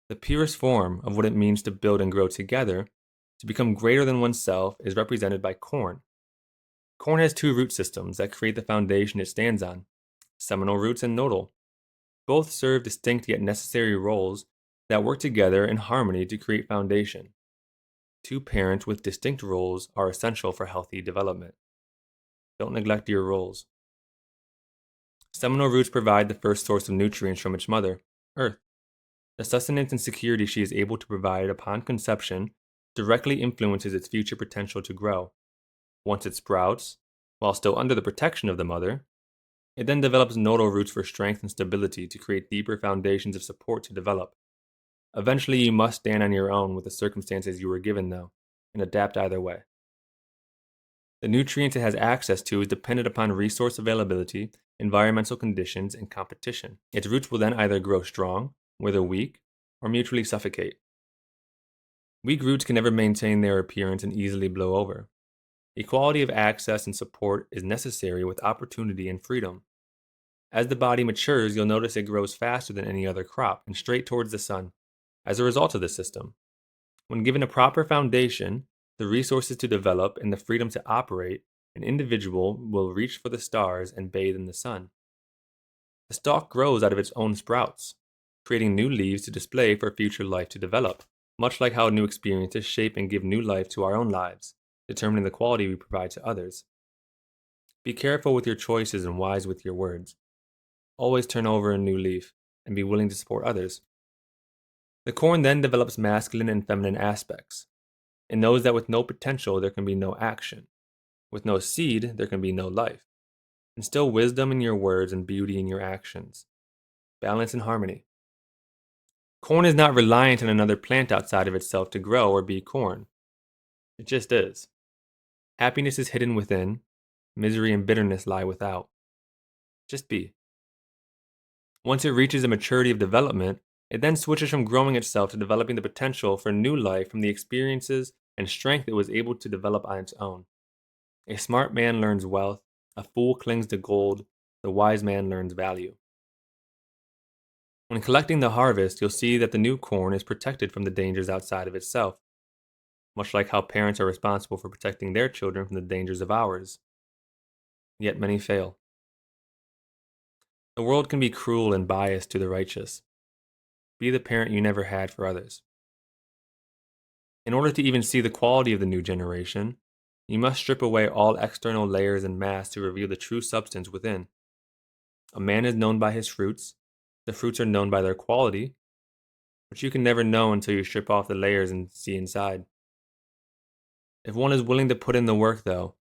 The purest form of what it means to build and grow together, to become greater than oneself, is represented by corn. Corn has two root systems that create the foundation it stands on: seminal roots and nodal. Both serve distinct yet necessary roles that work together in harmony to create foundation. Two parents with distinct roles are essential for healthy development. Don't neglect your roles. Seminal roots provide the first source of nutrients from its mother, Earth. The sustenance and security she is able to provide upon conception directly influences its future potential to grow. Once it sprouts, while still under the protection of the mother, it then develops nodal roots for strength and stability to create deeper foundations of support to develop. Eventually, you must stand on your own with the circumstances you were given, though, and adapt either way. The nutrients it has access to is dependent upon resource availability, environmental conditions, and competition. Its roots will then either grow strong, wither weak, or mutually suffocate. Weak roots can never maintain their appearance and easily blow over. Equality of access and support is necessary with opportunity and freedom. As the body matures, you'll notice it grows faster than any other crop and straight towards the sun. As a result of this system, when given a proper foundation, the resources to develop, and the freedom to operate, an individual will reach for the stars and bathe in the sun. The stalk grows out of its own sprouts, creating new leaves to display for future life to develop, much like how new experiences shape and give new life to our own lives, determining the quality we provide to others. Be careful with your choices and wise with your words. Always turn over a new leaf and be willing to support others. The corn then develops masculine and feminine aspects. It knows that with no potential, there can be no action. With no seed, there can be no life. Instill wisdom in your words and beauty in your actions. Balance and harmony. Corn is not reliant on another plant outside of itself to grow or be corn. It just is. Happiness is hidden within. Misery and bitterness lie without. Just be. Once it reaches a maturity of development, it then switches from growing itself to developing the potential for new life from the experiences and strength it was able to develop on its own. A smart man learns wealth, a fool clings to gold, the wise man learns value. When collecting the harvest, you'll see that the new corn is protected from the dangers outside of itself, much like how parents are responsible for protecting their children from the dangers of ours. Yet many fail. The world can be cruel and biased to the righteous. Be the parent you never had for others. In order to even see the quality of the new generation, you must strip away all external layers and masks to reveal the true substance within. A man is known by his fruits. The fruits are known by their quality, but you can never know until you strip off the layers and see inside. If one is willing to put in the work, though,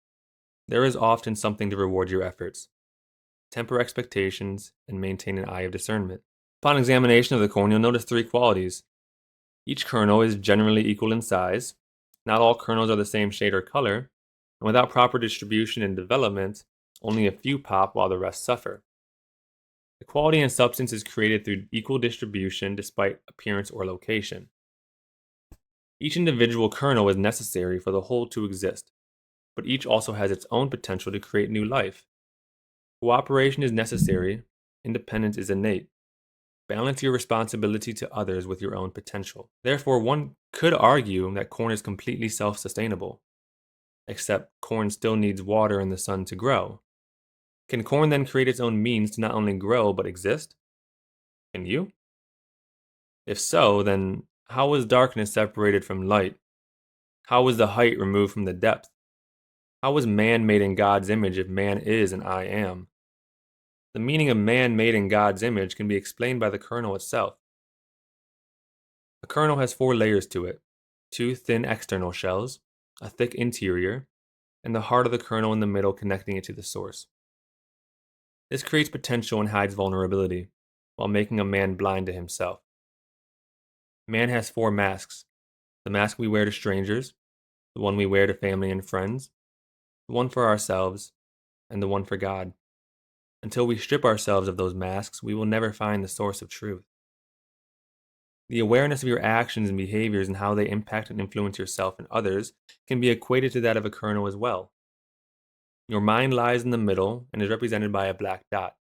there is often something to reward your efforts. Temper expectations and maintain an eye of discernment. Upon examination of the corn, you'll notice three qualities. Each kernel is generally equal in size. Not all kernels are the same shade or color, and without proper distribution and development, only a few pop while the rest suffer. The quality and substance is created through equal distribution despite appearance or location. Each individual kernel is necessary for the whole to exist, but each also has its own potential to create new life. Cooperation is necessary, independence is innate. Balance your responsibility to others with your own potential. Therefore, one could argue that corn is completely self-sustainable, except corn still needs water and the sun to grow. Can corn then create its own means to not only grow but exist? Can you? If so, then how was darkness separated from light? How was the height removed from the depth? How was man made in God's image if man is and I am? The meaning of man made in God's image can be explained by the kernel itself. A kernel has 4 layers to it: 2 thin external shells, a thick interior, and the heart of the kernel in the middle connecting it to the source. This creates potential and hides vulnerability, while making a man blind to himself. Man has 4 masks: the mask we wear to strangers, the one we wear to family and friends, the one for ourselves, and the one for God. Until we strip ourselves of those masks, we will never find the source of truth. The awareness of your actions and behaviors and how they impact and influence yourself and others can be equated to that of a kernel as well. Your mind lies in the middle and is represented by a black dot.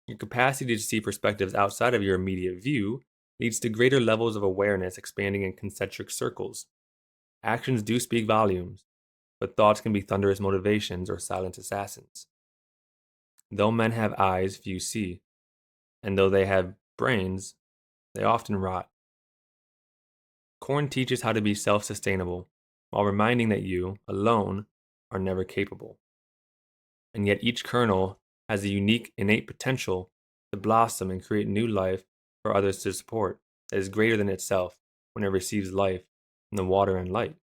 Your capacity to see perspectives outside of your immediate view leads to greater levels of awareness expanding in concentric circles. Actions do speak volumes, but thoughts can be thunderous motivations or silent assassins. Though men have eyes, few see, and though they have brains, they often rot. Corn teaches how to be self sustainable, while reminding that you, alone, are never capable. And yet each kernel has a unique innate potential to blossom and create new life for others to support that is greater than itself when it receives life from the water and light.